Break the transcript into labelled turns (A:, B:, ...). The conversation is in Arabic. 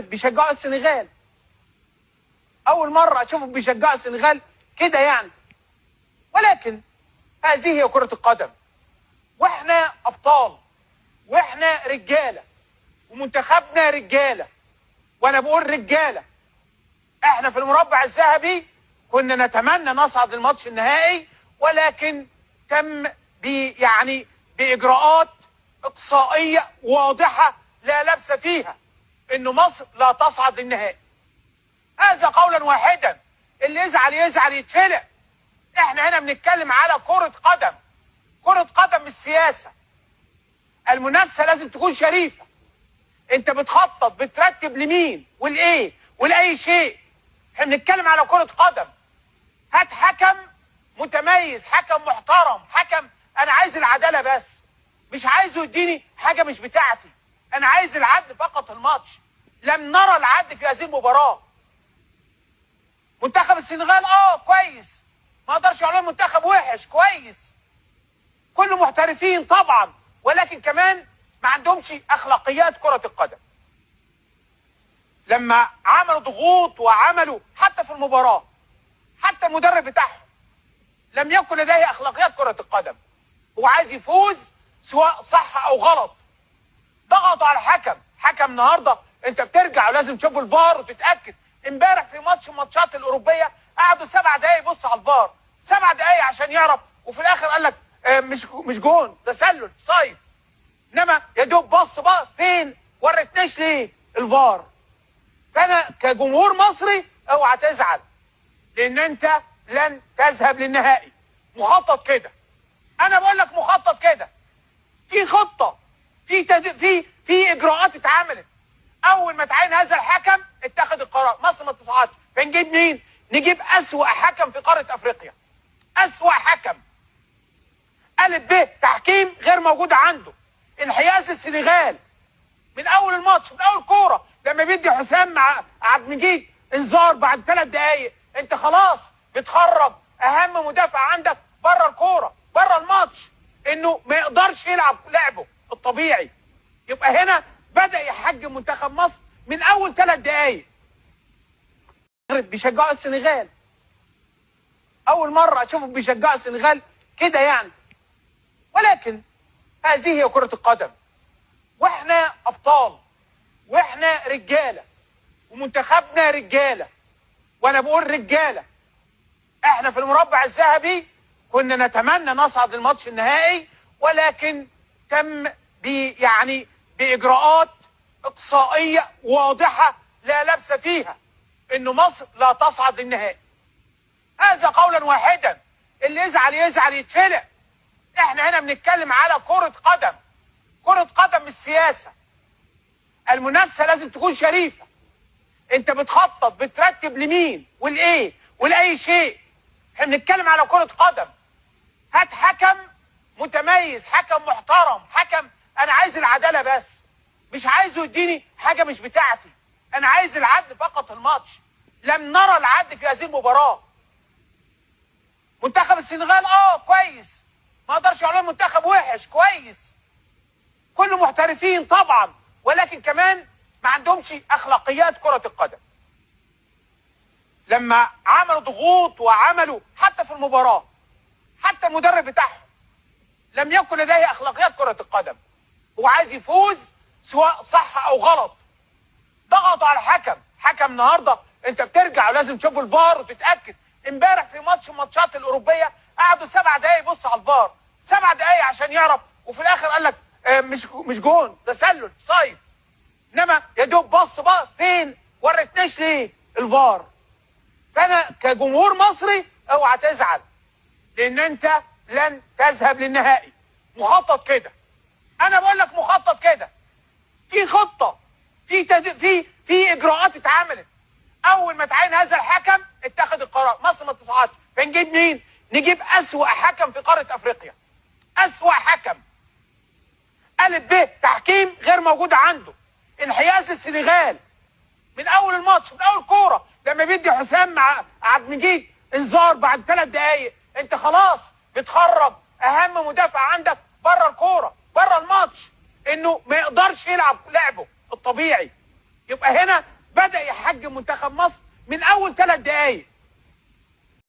A: بيشجعوا السنغال. اول مره اشوفهم بيشجعوا السنغال كده يعني. ولكن هذه هي كرة القدم، واحنا ابطال، واحنا رجاله، ومنتخبنا رجاله، وانا بقول رجاله. احنا في المربع الذهبي كنا نتمنى نصعد الماتش النهائي، ولكن تم باجراءات اقصائيه واضحه لا لبس فيها انه مصر لا تصعد للنهائي. هذا قولا واحدا، اللي يزعل يزعل يتفلق. احنا هنا بنتكلم على كرة قدم، كرة قدم مش سياسة. المنافسة لازم تكون شريفة. انت بتخطط بترتب لمين والايه ولاي شيء. احنا بنتكلم على كرة قدم. هات حكم متميز، حكم محترم، حكم انا عايز العدالة بس، مش عايزه يديني حاجة مش بتاعتي. انا عايز العدل فقط الماتش. لم نرى العدل في هذه المباراة. منتخب السنغال كويس، ما اقدرش اقول منتخب وحش، كويس، كله محترفين طبعا، ولكن كمان ما عندهمش اخلاقيات كرة القدم. لما عملوا ضغوط وعملوا حتى في المباراة، حتى المدرب بتاعهم لم يكن لديه اخلاقيات كرة القدم. هو عايز يفوز سواء صح او غلط. ضغطوا على الحكم. حكم النهارده انت بترجع ولازم تشوف الفار وتتاكد. امبارح في ماتش من الماتشات الاوروبيه قعدوا 7 دقايق يبص على الفار، 7 دقايق عشان يعرف، وفي الاخر قال لك مش جون، تسلل صايد. انما يا دوب بص بقى فين، وريتناش ليه الفار. فانا كجمهور مصري اوعى تزعل، لان انت لن تذهب للنهائي. مخطط كده، انا بقول لك مخطط كده، في خطه، في اجراءات اتعملت. اول ما تعين هذا الحكم اتخذ القرار مصر ما تصعدش. فنجيب مين؟ نجيب اسوأ حكم في قاره افريقيا، اسوأ حكم. الف ب تحكيم غير موجود عنده. انحياز السنغال من اول الماتش، من اول كوره، لما بيدي حسام مع عبد المجيد انذار بعد 3 دقايق، انت خلاص بتخرج اهم مدافع عندك بره الكوره، بره الماتش، انه ما يقدرش يلعب لعبه الطبيعي. يبقى هنا بدأ يحجم منتخب مصر من اول 3 دقايق. بيشجعوا السنغال. اول مره اشوفهم بيشجعوا السنغال كده يعني. ولكن هذه هي كرة القدم، واحنا ابطال، واحنا رجاله، ومنتخبنا رجاله، وانا بقول رجاله. احنا في المربع الذهبي كنا نتمنى نصعد الماتش النهائي، ولكن تم باجراءات اقصائيه واضحه لا لبس فيها انه مصر لا تصعد للنهائي. هذا قولا واحدا، اللي يزعل يزعل يتفلق. احنا هنا بنتكلم على كرة قدم، كرة قدم مش سياسة. المنافسة لازم تكون شريفة. انت بتخطط بترتب لمين والايه ولاي شيء. احنا بنتكلم على كرة قدم. هات حكم متميز، حكم محترم، حكم انا عايز العدالة بس، مش عايزه يديني حاجة مش بتاعتي. انا عايز العدل فقط الماتش. لم نرى العدل في هذه المباراة. منتخب السنغال كويس، ما اقدرش اقول منتخب وحش، كويس، كله محترفين طبعا، ولكن كمان ما عندهمش اخلاقيات كرة القدم. لما عملوا ضغوط وعملوا حتى في المباراة، حتى المدرب بتاعهم لم يكن لديه اخلاقيات كرة القدم. هو عايز يفوز سواء صح او غلط. ضغطوا على الحكم. حكم النهارده انت بترجع ولازم تشوف الفار وتتاكد. امبارح في ماتش من الماتشات الاوروبيه قعدوا 7 دقايق يبص على الفار، 7 دقايق عشان يعرف، وفي الاخر قال لك مش جون، تسلل صايد. انما يا دوب بص بقى فين، وريتناش ليه الفار. فانا كجمهور مصري اوعى تزعل، لان انت لن تذهب للنهائي. مخطط كده، انا بقول لك مخطط كده، في خطه، في اجراءات اتعملت. اول ما تعين هذا الحكم اتخذ القرار مصر ما تصعدش. فنجيب مين؟ نجيب اسوأ حكم في قاره افريقيا، اسوأ حكم. الف ب تحكيم غير موجود عنده. انحياز السنغال من اول الماتش، من اول كوره، لما بيدي حسام مع عبد المجيد انذار بعد 3 دقايق، انت خلاص بتخرج اهم مدافع عندك بره الكوره، بره الماتش، انه ما يقدرش يلعب لعبه الطبيعي. يبقى هنا بدأ يحجم منتخب مصر من اول 3 دقايق.